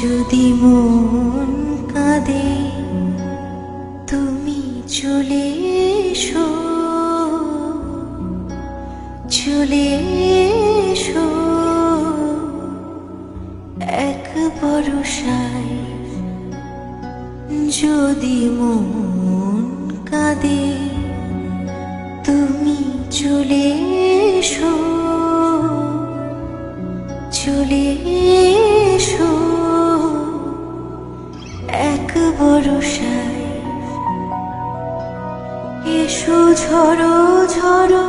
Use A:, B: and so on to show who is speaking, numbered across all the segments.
A: যদি মন কাঁদে তুমি চলে এসো, চলে এসো এক বরষায়। যদি মন কাঁদে তুমি চলে এসো, চলে এসো এক বরষায়। এসো ঝড়ো ঝড়ো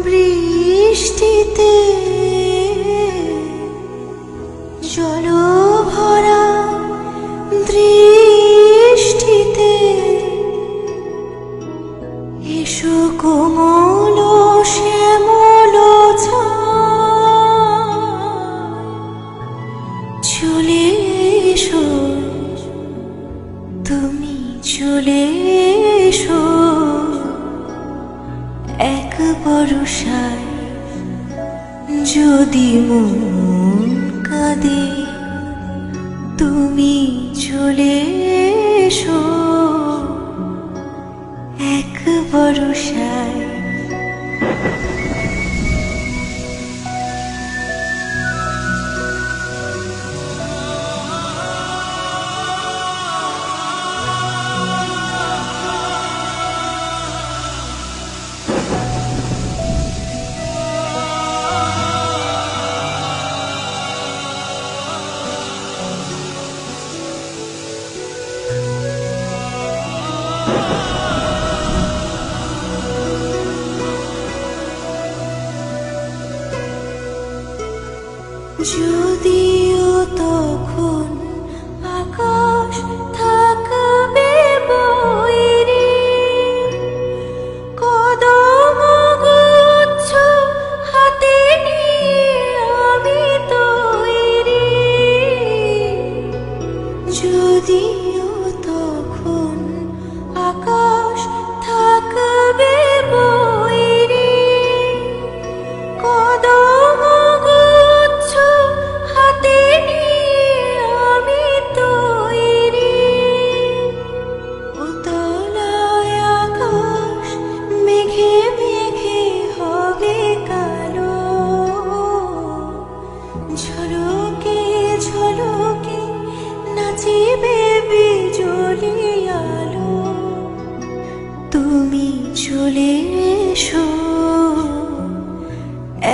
A: বৃষ্টিতে, জল ভরা দৃষ্টিতে। এসো কোমল শ্যামল চলে এসো, তুমি চলে এসো এক বরষায়। যদি মন কাঁদে তুমি চলে এসো এক বরষায়। যদিও তখন আকাশ থাকবে বৈরী, কদম গুচ্ছ হাতে নিয়ে আমি তৈরি। যদিও তখন আকাশ থাকবে বৈরী, কদম হাতে নিয়ে আমি তৈরি। উতলায় আকাশ মেঘে মেঘে হবে কালো, ঝলকে ঝলকে নাচিবে বিজলি আলো। তুমি চলে এসো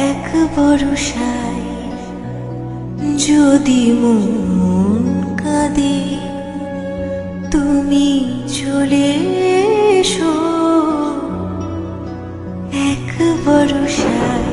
A: এক বরষায়। যদি মন কাঁদে তুমি চলে এসো এক বরষায়।